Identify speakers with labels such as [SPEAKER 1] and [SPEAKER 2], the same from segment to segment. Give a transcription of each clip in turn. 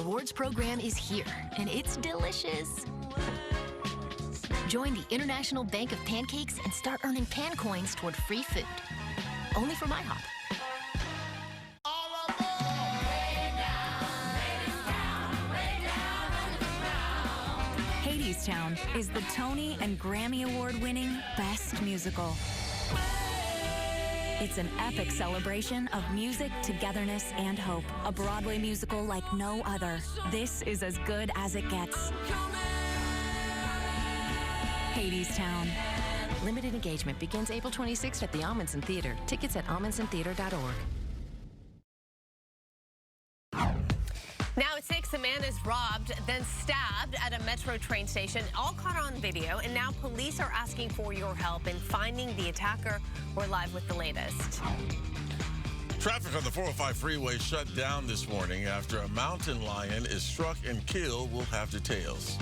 [SPEAKER 1] rewards program is here, and it's delicious. Join the International Bank of Pancakes and start earning pan coins toward free food. Only from IHOP.
[SPEAKER 2] Hadestown is the Tony and Grammy Award-winning Best Musical. It's an epic celebration of music, togetherness, and hope. A Broadway musical like no other. This is as good as it gets. Hadestown.
[SPEAKER 1] Limited engagement begins April 26th at the Amundsen Theater. Tickets at amundsentheater.org.
[SPEAKER 3] Now at 6, a man is robbed, then stabbed at a metro train station, all caught on video, and now police are asking for your help in finding the attacker. We're live with the latest.
[SPEAKER 4] Traffic on the 405 freeway shut down this morning after a mountain lion is struck and killed. We'll have details.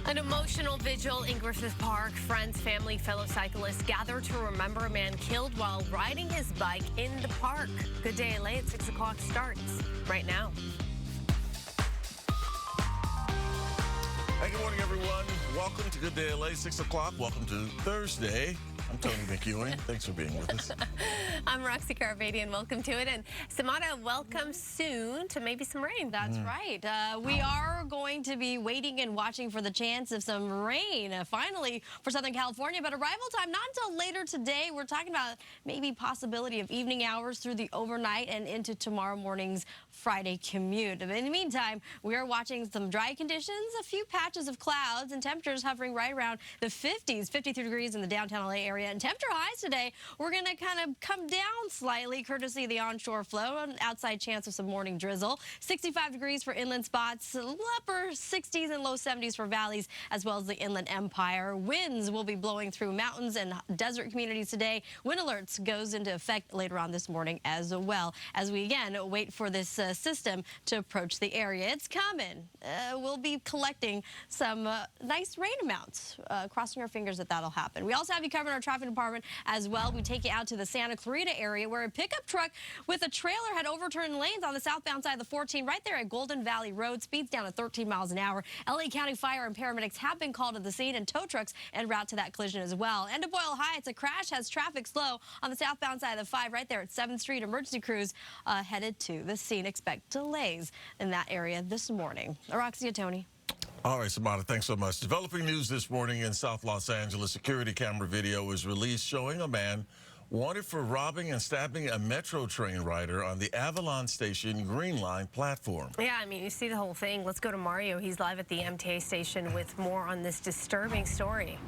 [SPEAKER 3] An emotional vigil in Griffith Park. Friends, family, fellow cyclists gather to remember a man killed while riding his bike in the park. Good Day LA at 6 o'clock starts right now.
[SPEAKER 4] Hey, good morning, everyone. Welcome to Good Day LA, 6 o'clock. Welcome to Thursday. I'm Tony McEwen. Thanks for being with us.
[SPEAKER 3] I'm Roxy Carabadian. Welcome to it. And Samara, welcome soon to maybe some rain.
[SPEAKER 5] That's right. We are going to be waiting and watching for the chance of some rain, finally, for Southern California. But arrival time not until later today. We're talking about maybe possibility of evening hours through the overnight and into tomorrow morning's Friday commute. In the meantime, we are watching some dry conditions, a few patches of clouds, and temperatures hovering right around the 50s, 53 degrees in the downtown LA area. And temperature highs today, we're going to kind of come down slightly courtesy of the onshore flow. An outside chance of some morning drizzle. 65 degrees for inland spots, upper 60s and low 70s for valleys, as well as the Inland Empire. Winds will be blowing through mountains and desert communities today. Wind alerts goes into effect later on this morning as well, as we again wait for this system to approach the area. It's coming. We'll be collecting some nice rain amounts. Crossing our fingers that that'll happen. We also have you covered in our traffic department as well. We take you out to the Santa Clarita area where a pickup truck with a trailer had overturned lanes on the southbound side of the 14 right there at Golden Valley Road. Speeds down to 13 miles an hour. LA County Fire and paramedics have been called to the scene, and tow trucks en route to that collision as well. And to Boyle Heights, a crash has traffic slow on the southbound side of the 5 right there at 7th Street. Emergency crews headed to the scene. Expect delays in that area this morning. Roxy, Tony.
[SPEAKER 4] All right, Samara, thanks so much. Developing news this morning in South Los Angeles. Security camera video was released showing a man wanted for robbing and stabbing a metro train rider on the Avalon Station Green Line platform.
[SPEAKER 3] Yeah, I mean, you see the whole thing. Let's go to Mario. He's live at the MTA station with more on this disturbing story.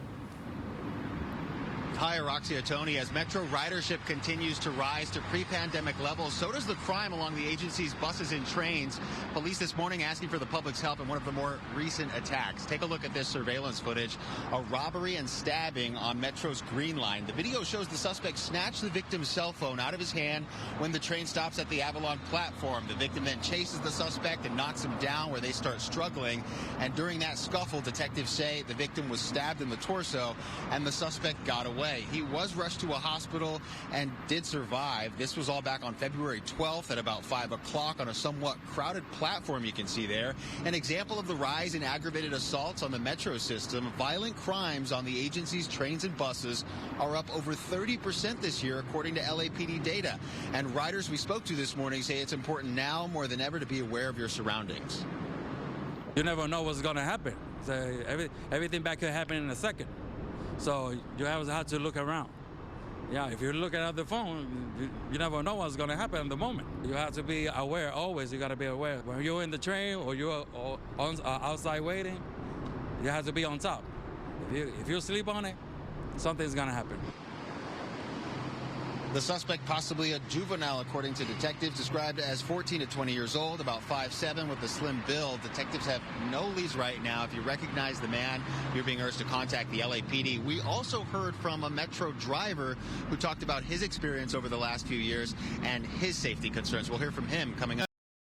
[SPEAKER 6] Hi, Roxy Tony. As metro ridership continues to rise to pre-pandemic levels, so does the crime along the agency's buses and trains. Police this morning asking for the public's help in one of the more recent attacks. Take a look at this surveillance footage. A robbery and stabbing on Metro's Green Line. The video shows the suspect snatch the victim's cell phone out of his hand when the train stops at the Avalon platform. The victim then chases the suspect and knocks him down where they start struggling. And during that scuffle, detectives say the victim was stabbed in the torso and the suspect got away. He was rushed to a hospital and did survive. This was all back on February 12th at about 5 o'clock on a somewhat crowded platform you can see there. An example of the rise in aggravated assaults on the metro system. Violent crimes on the agency's trains and buses are up over 30% this year, according to LAPD data. And riders we spoke to this morning say it's important now more than ever to be aware of your surroundings.
[SPEAKER 7] You never know what's going to happen. So everything back could happen in a second. So you have to look around. Yeah, if you're looking at the phone, you never know what's going to happen at the moment. You have to be aware always. You got to be aware. When you're in the train or you're outside waiting, you have to be on top. If you sleep on it, something's going to happen.
[SPEAKER 6] The suspect, possibly a juvenile, according to detectives, described as 14 to 20 years old, about 5'7", with a slim build. Detectives have no leads right now. If you recognize the man, you're being urged to contact the LAPD. We also heard from a Metro driver who talked about his experience over the last few years and his safety concerns. We'll hear from him coming up.